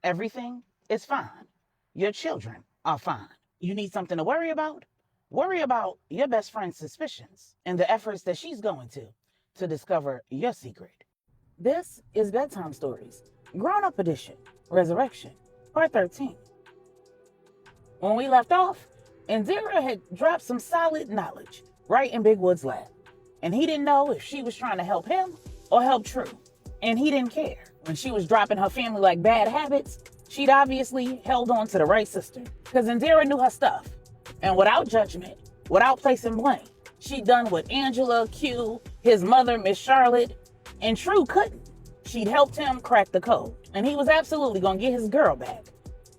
Everything is fine. Your children are fine. You need something to worry about? Worry about your best friend's suspicions and the efforts that she's going to discover your secret. This is Bedtime Stories, Grownup Edition, Resurrection, Part 13. When we left off, Indira had dropped some solid knowledge right in Big Wood's lap. And he didn't know if she was trying to help him or help True. And he didn't care. When she was dropping her family like bad habits, she'd obviously held on to the right sister. Because Indira knew her stuff. And without judgment, without placing blame, she'd done what Angela, Q, his mother, Miss Charlotte, and True couldn't. She'd helped him crack the code. And he was absolutely going to get his girl back.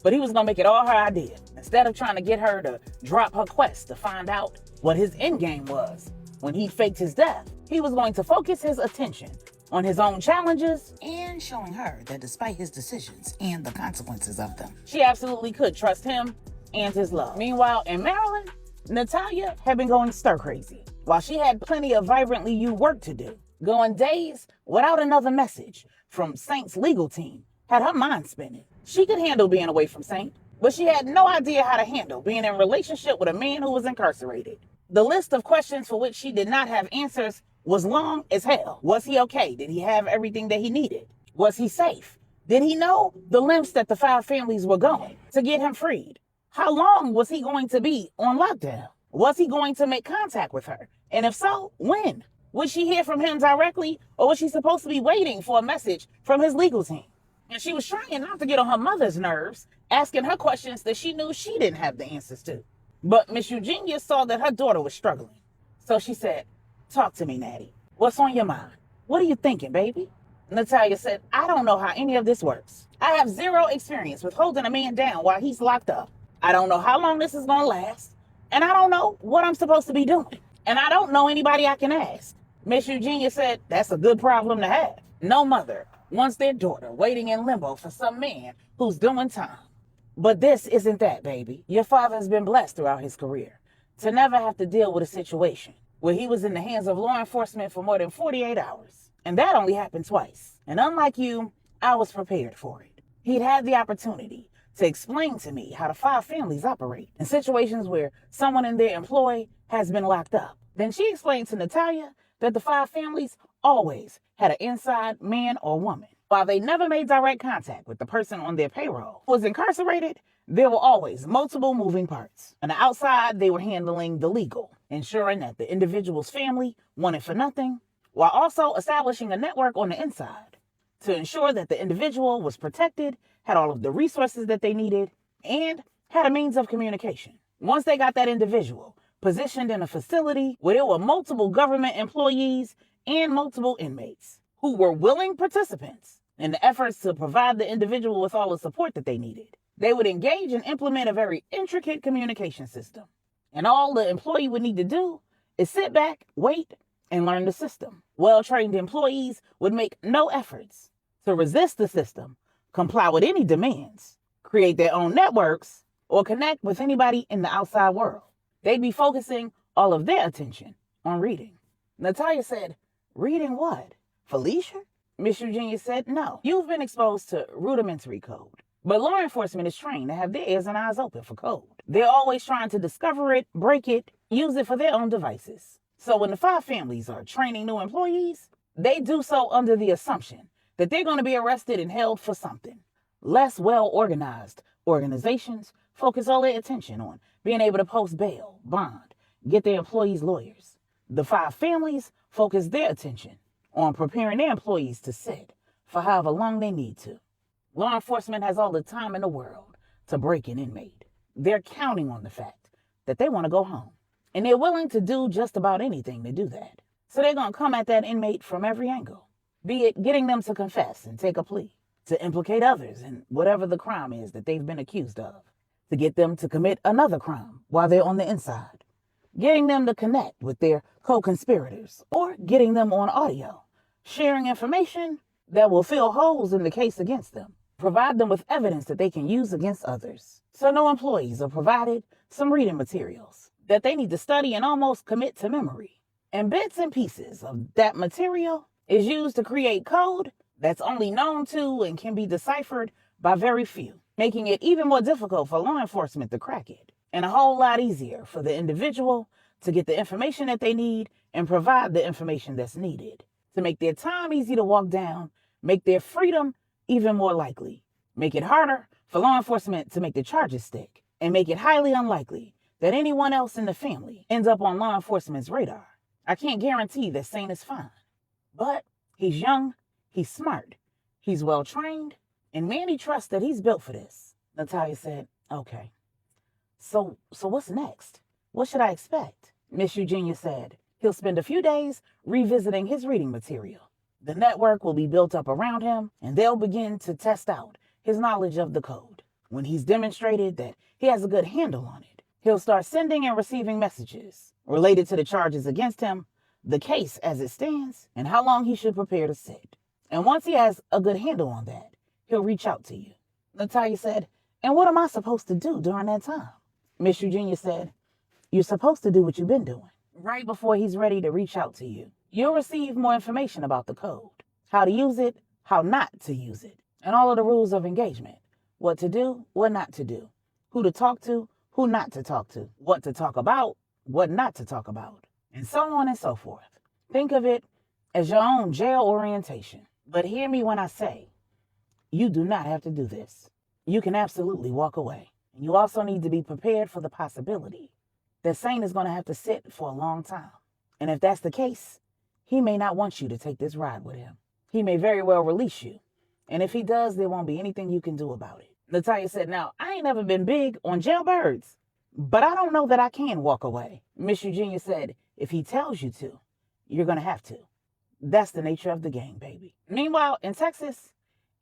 But he was going to make it all her idea. Instead of trying to get her to drop her quest to find out what his endgame was when he faked his death, he was going to focus his attention on his own challenges and showing her that despite his decisions and the consequences of them, she absolutely could trust him and his love. Meanwhile, in Maryland, Natalia had been going stir crazy. While she had plenty of Vibrantly You work to do, going days without another message from Saint's legal team had her mind spinning. She could handle being away from Saint, but she had no idea how to handle being in a relationship with a man who was incarcerated. The list of questions for which she did not have answers was long as hell. Was he okay? Did he have everything that he needed? Was he safe? Did he know the lengths that the 5 families were going to get him freed? How long was he going to be on lockdown? Was he going to make contact with her? And if so, when? Would she hear from him directly, or was she supposed to be waiting for a message from his legal team? And she was trying not to get on her mother's nerves, asking her questions that she knew she didn't have the answers to. But Miss Eugenia saw that her daughter was struggling. So she said, "Talk to me, Natty. What's on your mind? What are you thinking, baby?" Natalia said, "I don't know how any of this works. I have 0 experience with holding a man down while he's locked up. I don't know how long this is going to last. And I don't know what I'm supposed to be doing. And I don't know anybody I can ask." Miss Eugenia said, "That's a good problem to have. No mother wants their daughter waiting in limbo for some man who's doing time. But this isn't that, baby. Your father's been blessed throughout his career to never have to deal with a situation where he was in the hands of law enforcement for more than 48 hours. And that only happened twice. And unlike you, I was prepared for it. He'd had the opportunity to explain to me how the 5 families operate in situations where someone in their employ has been locked up." Then she explained to Natalia that the 5 families always had an inside man or woman. While they never made direct contact with the person on their payroll who was incarcerated, there were always multiple moving parts. On the outside, they were handling the legal, ensuring that the individual's family wanted for nothing, while also establishing a network on the inside to ensure that the individual was protected, had all of the resources that they needed, and had a means of communication. Once they got that individual positioned in a facility where there were multiple government employees and multiple inmates who were willing participants in the efforts to provide the individual with all the support that they needed, they would engage and implement a very intricate communication system. And all the employee would need to do is sit back, wait, and learn the system. Well-trained employees would make no efforts to resist the system, comply with any demands, create their own networks, or connect with anybody in the outside world. They'd be focusing all of their attention on reading. Natalia said, "Reading what? For leisure?" Miss Eugenia said, "No. You've been exposed to rudimentary code. But law enforcement is trained to have their ears and eyes open for code. They're always trying to discover it, break it, use it for their own devices. So when the 5 families are training new employees, they do so under the assumption that they're going to be arrested and held for something. Less well-organized organizations focus all their attention on being able to post bail, bond, get their employees lawyers. The 5 families focus their attention on preparing their employees to sit for however long they need to. Law enforcement has all the time in the world to break an inmate. They're counting on the fact that they want to go home. And they're willing to do just about anything to do that. So they're going to come at that inmate from every angle, be it getting them to confess and take a plea, to implicate others in whatever the crime is that they've been accused of, to get them to commit another crime while they're on the inside, getting them to connect with their co-conspirators, or getting them on audio, sharing information that will fill holes in the case against them, provide them with evidence that they can use against others. So no employees are provided some reading materials that they need to study and almost commit to memory. And bits and pieces of that material is used to create code that's only known to and can be deciphered by very few, making it even more difficult for law enforcement to crack it, and a whole lot easier for the individual to get the information that they need and provide the information that's needed to make their time easy to walk down, make their freedom even more likely, make it harder for law enforcement to make the charges stick, and make it highly unlikely that anyone else in the family ends up on law enforcement's radar. I can't guarantee that Saint is fine, but he's young, he's smart, he's well trained, and Mandy trusts that he's built for this. Natalia said, okay. So what's next? What should I expect? Miss Eugenia said, he'll spend a few days revisiting his reading material. The network will be built up around him, and they'll begin to test out his knowledge of the code. When he's demonstrated that he has a good handle on it, he'll start sending and receiving messages related to the charges against him, the case as it stands, and how long he should prepare to sit. And once he has a good handle on that, he'll reach out to you. Natalia said, and what am I supposed to do during that time? Miss Eugenia said, you're supposed to do what you've been doing. Right before he's ready to reach out to you, you'll receive more information about the code, how to use it, how not to use it, and all of the rules of engagement, what to do, what not to do, who to talk to, who not to talk to, what to talk about, what not to talk about, and so on and so forth. Think of it as your own jail orientation. But hear me when I say, you do not have to do this. You can absolutely walk away. And you also need to be prepared for the possibility that Saint is going to have to sit for a long time. And if that's the case, he may not want you to take this ride with him. He may very well release you. And if he does, there won't be anything you can do about it. Natalia said, now, I ain't never been big on jailbirds, but I don't know that I can walk away. Miss Eugenia said, if he tells you to, you're going to have to. That's the nature of the game, baby. Meanwhile, in Texas,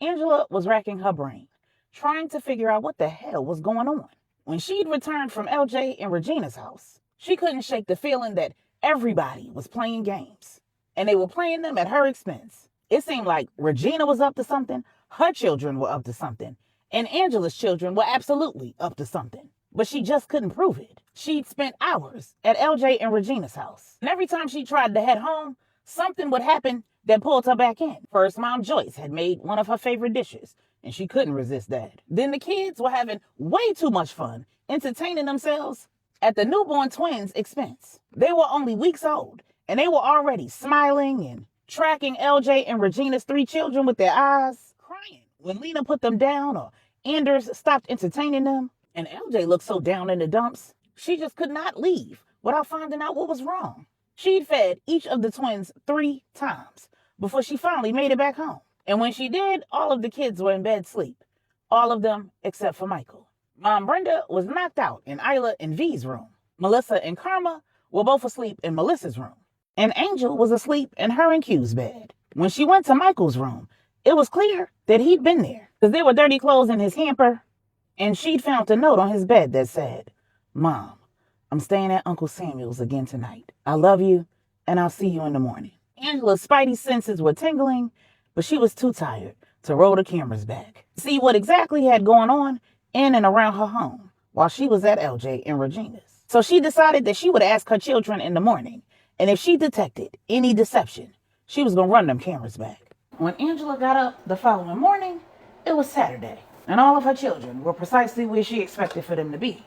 Angela was racking her brain, trying to figure out what the hell was going on. When she'd returned from LJ and Regina's house, she couldn't shake the feeling that everybody was playing games, and they were playing them at her expense. It seemed like Regina was up to something, her children were up to something, and Angela's children were absolutely up to something. But she just couldn't prove it. She'd spent hours at LJ and Regina's house, and every time she tried to head home, something would happen that pulled her back in. First, Mom Joyce had made one of her favorite dishes, and she couldn't resist that. Then the kids were having way too much fun, entertaining themselves at the newborn twins' expense. They were only weeks old, and they were already smiling and tracking LJ and Regina's 3 children with their eyes, crying when Lena put them down or Anders stopped entertaining them. And LJ looked so down in the dumps, she just could not leave without finding out what was wrong. She'd fed each of the twins 3 times before she finally made it back home. And when she did, all of the kids were in bed sleep. All of them except for Michael. Mom Brenda was knocked out in Isla and V's room. Melissa and Karma were both asleep in Melissa's room. And Angel was asleep in her and Q's bed. When she went to Michael's room, it was clear that he'd been there, because there were dirty clothes in his hamper, and she'd found a note on his bed that said, Mom, I'm staying at Uncle Samuel's again tonight. I love you, and I'll see you in the morning. Angela's spidey senses were tingling, but she was too tired to roll the cameras back, see what exactly had going on in and around her home while she was at LJ and Regina's. So she decided that she would ask her children in the morning, and if she detected any deception, she was going to run them cameras back. When Angela got up the following morning, it was Saturday, and all of her children were precisely where she expected for them to be,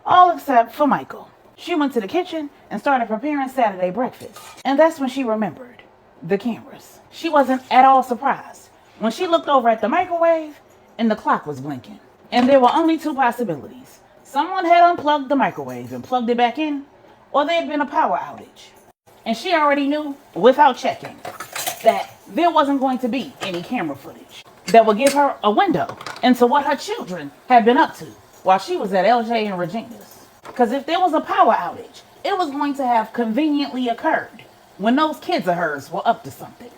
all except for Michael. She went to the kitchen and started preparing Saturday breakfast, and that's when she remembered the cameras. She wasn't at all surprised when she looked over at the microwave and the clock was blinking, and there were only 2 possibilities. Someone had unplugged the microwave and plugged it back in, or there had been a power outage. And she already knew, without checking, that there wasn't going to be any camera footage that would give her a window into what her children had been up to while she was at LJ and Regina's. Because if there was a power outage, it was going to have conveniently occurred when those kids of hers were up to something.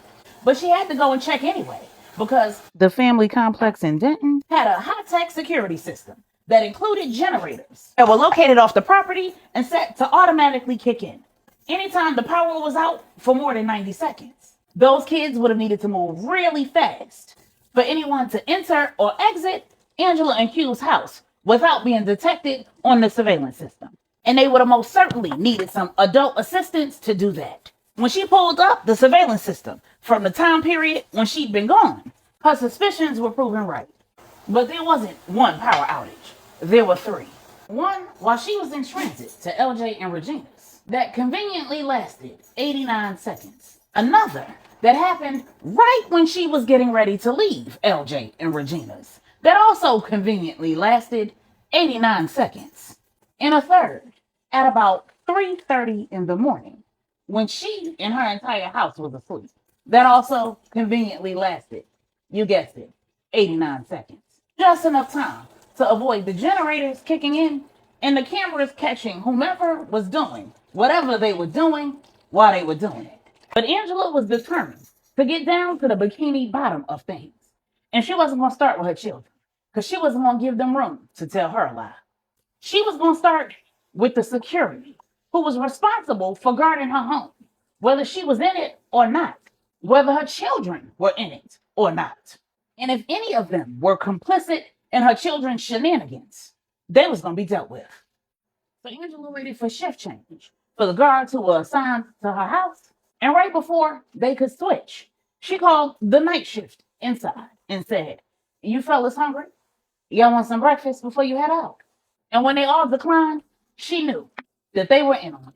But she had to go and check anyway, because the family complex in Denton had a high-tech security system that included generators that were located off the property and set to automatically kick in anytime the power was out for more than 90 seconds. Those kids would have needed to move really fast for anyone to enter or exit Angela and Q's house without being detected on the surveillance system. And they would have most certainly needed some adult assistance to do that. When she pulled up the surveillance system from the time period when she'd been gone, her suspicions were proven right. But there wasn't one power outage. There were three. One while she was in transit to LJ and Regina's that conveniently lasted 89 seconds. Another that happened right when she was getting ready to leave LJ and Regina's that also conveniently lasted 89 seconds. And a third at about 3:30 in the morning when she and her entire house was asleep. That also conveniently lasted, you guessed it, 89 seconds. Just enough time to avoid the generators kicking in and the cameras catching whomever was doing whatever they were doing while they were doing it. But Angela was determined to get down to the bikini bottom of things. And she wasn't going to start with her children because she wasn't going to give them room to tell her a lie. She was going to start with the security who was responsible for guarding her home, whether she was in it or not, whether her children were in it or not. And if any of them were complicit in her children's shenanigans, they was going to be dealt with. So Angela waited for shift change for the guards who were assigned to her house. And right before they could switch, she called the night shift inside and said, "You fellas hungry? Y'all want some breakfast before you head out?" And when they all declined, she knew that they were in on it.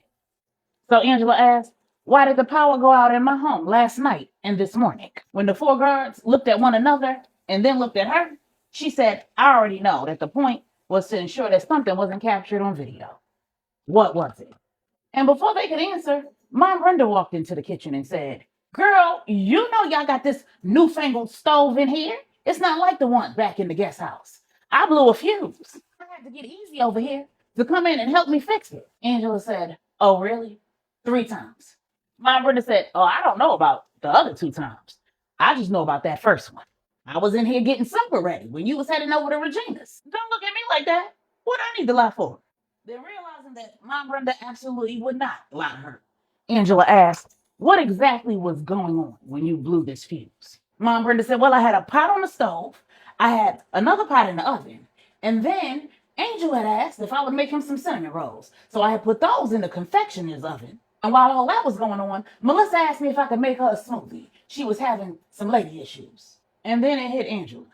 So Angela asked, "Why did the power go out in my home last night and this morning?" When the four guards looked at one another and then looked at her, she said, "I already know that the point was to ensure that something wasn't captured on video." What was it? And before they could answer, Mom Brenda walked into the kitchen and said, "Girl, you know y'all got this newfangled stove in here. It's not like the one back in the guest house. I blew a fuse. I had to get Easy over here to come in and help me fix it." Angela said, "Oh, really?" 3 times. Mom Brenda said, "Oh, I don't know about the other 2 times. I just know about that first one. I was in here getting supper ready when you was heading over to Regina's. Don't look at me like that. What I need to lie for?" Then realizing that Mom Brenda absolutely would not lie to her, Angela asked, "What exactly was going on when you blew this fuse?" Mom Brenda said, "Well, I had a pot on the stove. I had another pot in the oven. And then Angel had asked if I would make him some cinnamon rolls. So I had put those in the confectioner's oven. And while all that was going on, Melissa asked me if I could make her a smoothie. She was having some lady issues." And then it hit Angela.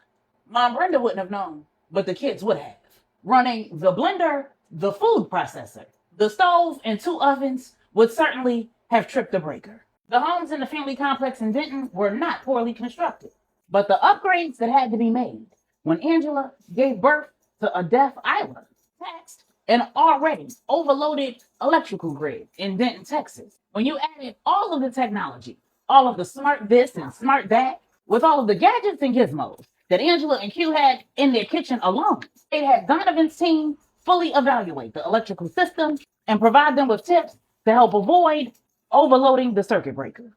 Mom Brenda wouldn't have known, but the kids would have. Running the blender, the food processor, the stove, and 2 ovens would certainly have tripped the breaker. The homes in the family complex in Denton were not poorly constructed, but the upgrades that had to be made when Angela gave birth to a deaf Isla taxed an already overloaded electrical grid in Denton, Texas. When you added all of the technology, all of the smart this and smart that, with all of the gadgets and gizmos that Angela and Q had in their kitchen alone, they had Donovan's team fully evaluate the electrical system and provide them with tips to help avoid overloading the circuit breaker.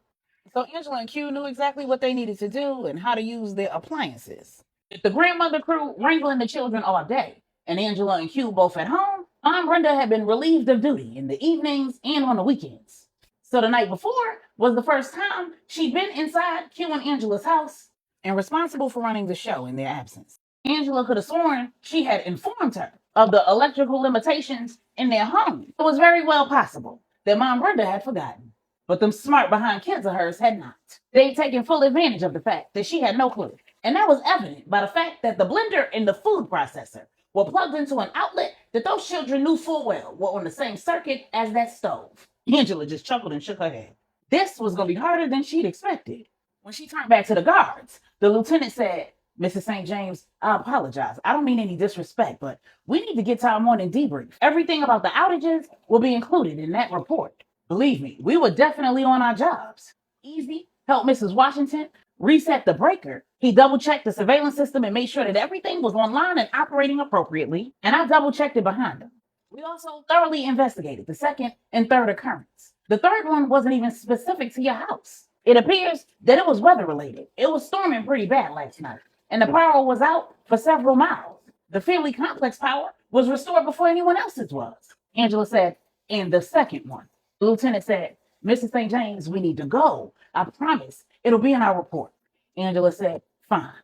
So Angela and Q knew exactly what they needed to do and how to use their appliances. With the grandmother crew wrangling the children all day, and Angela and Q both at home, Mom Brenda had been relieved of duty in the evenings and on the weekends. So the night before was the first time she'd been inside Q and Angela's house and responsible for running the show in their absence. Angela could have sworn she had informed her of the electrical limitations in their home. It was very well possible that Mom Brenda had forgotten, but them smart behind kids of hers had not. They'd taken full advantage of the fact that she had no clue. And that was evident by the fact that the blender and the food processor were plugged into an outlet that those children knew full well were on the same circuit as that stove. Angela just chuckled and shook her head. This was going to be harder than she'd expected. When she turned back to the guards, the lieutenant said, "Mrs. St. James, I apologize. I don't mean any disrespect, but we need to get to our morning debrief. Everything about the outages will be included in that report. Believe me, we were definitely on our jobs." Easy helped Mrs. Washington reset the breaker. He double-checked the surveillance system and made sure that everything was online and operating appropriately, and I double-checked it behind him. We also thoroughly investigated the second and third occurrence. The third one wasn't even specific to your house. It appears that it was weather-related. It was storming pretty bad last night, and the power was out for several miles. The family complex power was restored before anyone else's was. Angela said, "And the second one." The lieutenant said, "Mrs. St. James, we need to go. I promise it'll be in our report." Angela said, "Fine.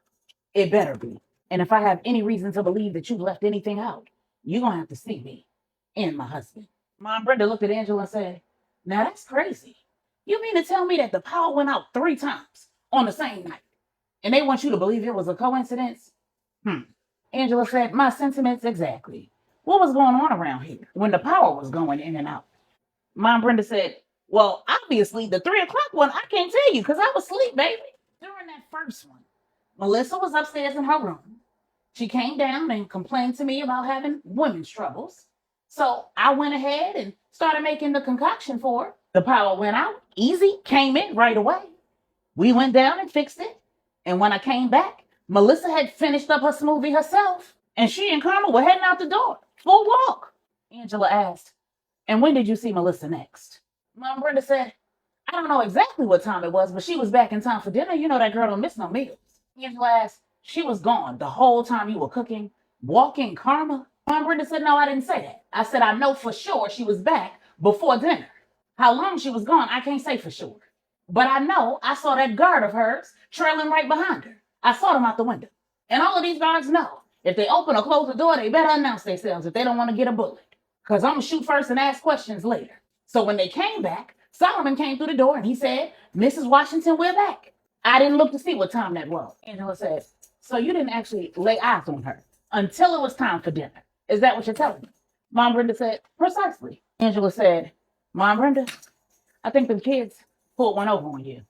It better be. And if I have any reason to believe that you've left anything out, you're going to have to see me and my husband." Mom Brenda looked at Angela and said, "Now that's crazy. You mean to tell me that the power went out 3 times on the same night, and they want you to believe it was a coincidence?" Angela said, my sentiments exactly. What was going on around here when the power was going in and out? Mom Brenda said, well, obviously the 3 o'clock one, I can't tell you because I was asleep, baby. During that first one, Melissa was upstairs in her room. She came down and complained to me about having women's troubles. So I went ahead and started making the concoction for her. The power went out, easy, came in right away. We went down and fixed it. And when I came back, Melissa had finished up her smoothie herself. And she and Karma were heading out the door for a walk. Angela asked, and when did you see Melissa next? Mom Brenda said, I don't know exactly what time it was, but she was back in time for dinner. You know that girl don't miss no meals. Angela asked, she was gone the whole time you were cooking, walking Karma? Mom Brenda said, no, I didn't say that. I said, I know for sure she was back before dinner. How long she was gone, I can't say for sure. But I know I saw that guard of hers trailing right behind her. I saw them out the window. And all of these guards know if they open or close the door, they better announce themselves if they don't want to get a bullet. Because I'm going to shoot first and ask questions later. So when they came back, Solomon came through the door and he said, Mrs. Washington, we're back. I didn't look to see what time that was. Angela said, so you didn't actually lay eyes on her until it was time for dinner. Is that what you're telling me? Mom Brenda said, precisely. Angela said, Mom Brenda, I think the kids pulled one over on you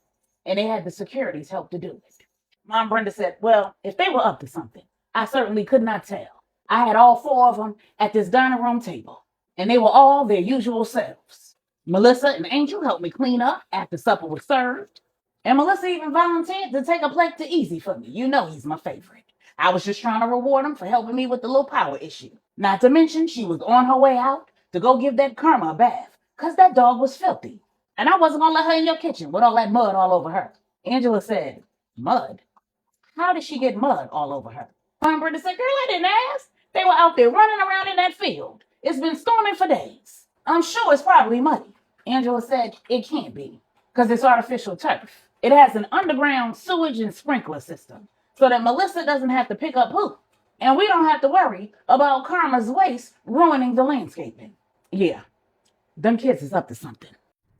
and they had the security's help to do it. Mom Brenda said, well, if they were up to something, I certainly could not tell. I had all 4 of them at this dining room table and they were all their usual selves. Melissa and Angel helped me clean up after supper was served. And Melissa even volunteered to take a plate to Easy for me. You know he's my favorite. I was just trying to reward him for helping me with the little power issue. Not to mention she was on her way out to go give that Karma a bath because that dog was filthy. And I wasn't going to let her in your kitchen with all that mud all over her. Angela said, mud? How did she get mud all over her? Mom Brenda said, girl, I didn't ask. They were out there running around in that field. It's been storming for days. I'm sure it's probably muddy. Angela said, it can't be because it's artificial turf. It has an underground sewage and sprinkler system so that Melissa doesn't have to pick up poop. And we don't have to worry about Karma's waste ruining the landscaping. Yeah, them kids is up to something.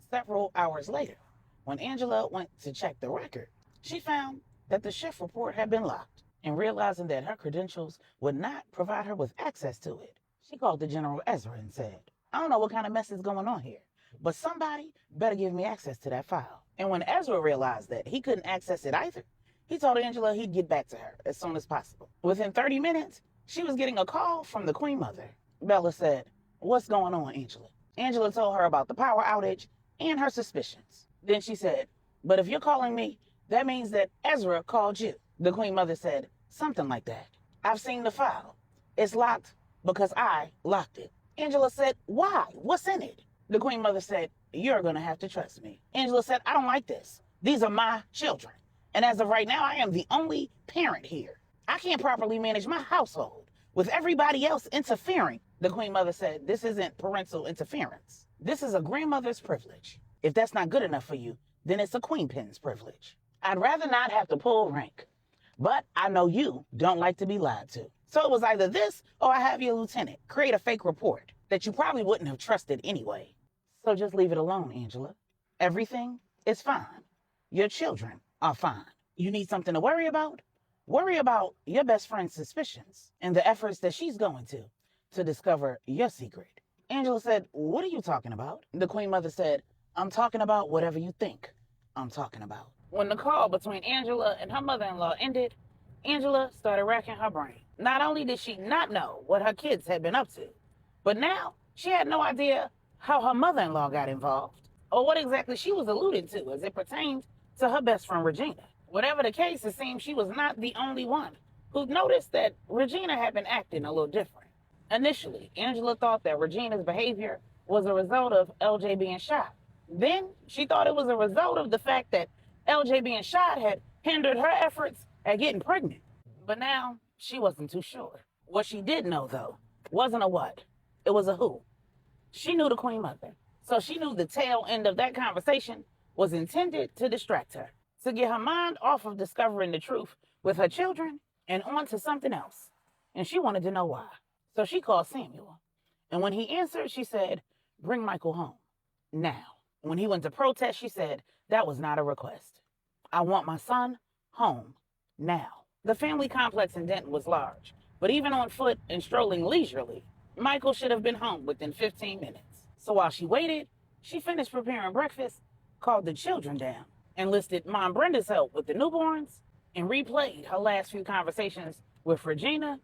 Several hours later, when Angela went to check the record, she found that the shift report had been locked. And realizing that her credentials would not provide her with access to it, she called the General Ezra and said, I don't know what kind of mess is going on here, but somebody better give me access to that file. And when Ezra realized that he couldn't access it either, he told Angela he'd get back to her as soon as possible. Within 30 minutes, she was getting a call from the Queen Mother. Bella said, what's going on, Angela? Angela told her about the power outage and her suspicions. Then she said, but if you're calling me, that means that Ezra called you. The Queen Mother said, something like that. I've seen the file. It's locked because I locked it. Angela said, why? What's in it? The Queen Mother said, you're going to have to trust me. Angela said, I don't like this. These are my children. And as of right now, I am the only parent here. I can't properly manage my household with everybody else interfering. The Queen Mother said, this isn't parental interference. This is a grandmother's privilege. If that's not good enough for you, then it's a queen pin's privilege. I'd rather not have to pull rank. But I know you don't like to be lied to. So it was either this or I have your lieutenant create a fake report that you probably wouldn't have trusted anyway. So just leave it alone, Angela. Everything is fine. Your children are fine. You need something to worry about? Worry about your best friend's suspicions and the efforts that she's going to discover your secret. Angela said, what are you talking about? The Queen Mother said, I'm talking about whatever you think I'm talking about. When the call between Angela and her mother-in-law ended, Angela started racking her brain. Not only did she not know what her kids had been up to, but now she had no idea how her mother-in-law got involved or what exactly she was alluding to as it pertained to her best friend Regina. Whatever the case, it seemed she was not the only one who noticed that Regina had been acting a little different. Initially, Angela thought that Regina's behavior was a result of LJ being shot. Then she thought it was a result of the fact that LJ being shot had hindered her efforts at getting pregnant. But now she wasn't too sure. What she did know, though, wasn't a what. It was a who. She knew the Queen Mother. So she knew the tail end of that conversation was intended to distract her, to get her mind off of discovering the truth with her children and on to something else. And she wanted to know why. So she called Samuel. And when he answered, she said, bring Michael home. Now. When he went to protest, she said, that was not a request. I want my son home now. The family complex in Denton was large, but even on foot and strolling leisurely, Michael should have been home within 15 minutes. So while she waited, she finished preparing breakfast, called the children down, enlisted Mom Brenda's help with the newborns, and replayed her last few conversations with Regina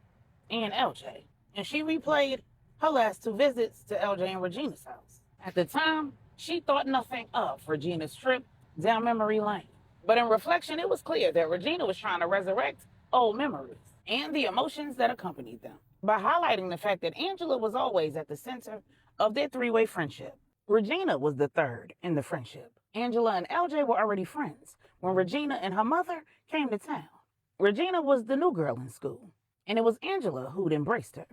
and LJ. And she replayed her last two visits to LJ and Regina's house. At the time, she thought nothing of Regina's trip down memory lane. But in reflection, it was clear that Regina was trying to resurrect old memories and the emotions that accompanied them by highlighting the fact that Angela was always at the center of their three-way friendship. Regina was the third in the friendship. Angela and LJ were already friends when Regina and her mother came to town. Regina was the new girl in school, and it was Angela who'd embraced her.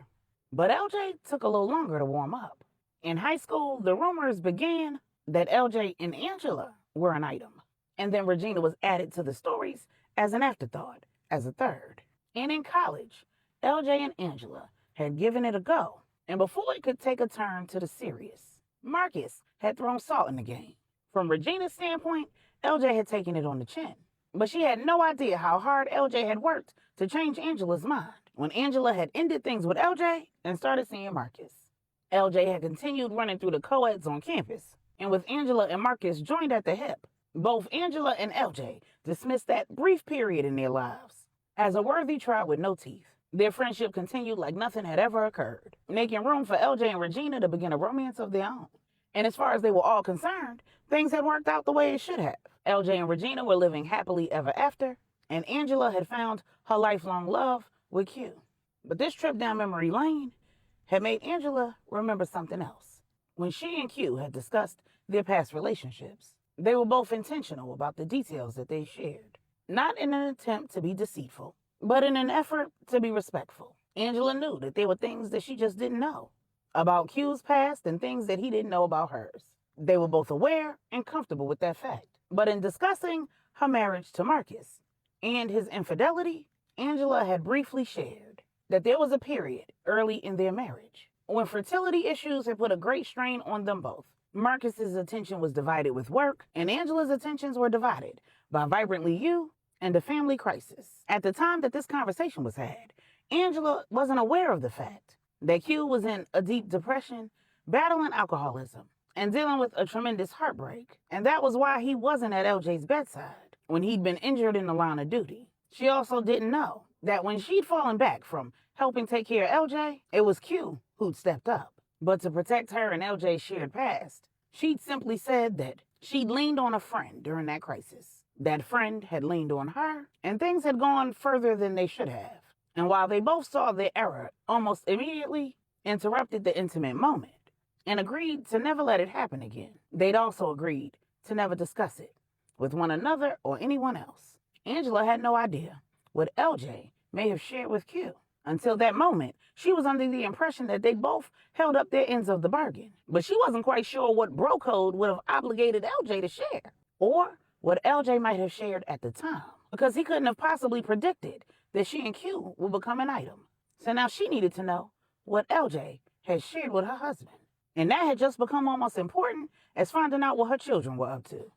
But LJ took a little longer to warm up. In high school, the rumors began that LJ and Angela were an item, and then Regina was added to the stories as an afterthought, as a third. And in college, LJ and Angela had given it a go, and before it could take a turn to the serious, Marcus had thrown salt in the game. From Regina's standpoint, LJ had taken it on the chin, but she had no idea how hard LJ had worked to change Angela's mind when Angela had ended things with LJ and started seeing Marcus. LJ had continued running through the co-eds on campus, and with Angela and Marcus joined at the hip, both Angela and LJ dismissed that brief period in their lives as a worthy trout with no teeth. Their friendship continued like nothing had ever occurred, making room for LJ and Regina to begin a romance of their own. And as far as they were all concerned, things had worked out the way it should have. LJ and Regina were living happily ever after, and Angela had found her lifelong love with Q. But this trip down memory lane had made Angela remember something else. When she and Q had discussed their past relationships, they were both intentional about the details that they shared, not in an attempt to be deceitful, but in an effort to be respectful. Angela knew that there were things that she just didn't know about Q's past and things that he didn't know about hers. They were both aware and comfortable with that fact. But in discussing her marriage to Marcus and his infidelity, Angela had briefly shared that there was a period early in their marriage when fertility issues had put a great strain on them both. Marcus's attention was divided with work, and Angela's attentions were divided by Vibrantly You and a family crisis. At the time that this conversation was had, Angela wasn't aware of the fact that Q was in a deep depression, battling alcoholism, and dealing with a tremendous heartbreak. And that was why he wasn't at LJ's bedside when he'd been injured in the line of duty. She also didn't know that when she'd fallen back from helping take care of LJ, it was Q who'd stepped up. But to protect her and LJ's shared past, she'd simply said that she'd leaned on a friend during that crisis. That friend had leaned on her, and things had gone further than they should have. And while they both saw their error almost immediately, interrupted the intimate moment, and agreed to never let it happen again, they'd also agreed to never discuss it with one another or anyone else. Angela had no idea what LJ may have shared with Q. Until that moment, she was under the impression that they both held up their ends of the bargain. But she wasn't quite sure what bro code would have obligated LJ to share, or what LJ might have shared at the time, because he couldn't have possibly predicted that she and Q would become an item. So now she needed to know what LJ had shared with her husband. And that had just become almost important as finding out what her children were up to.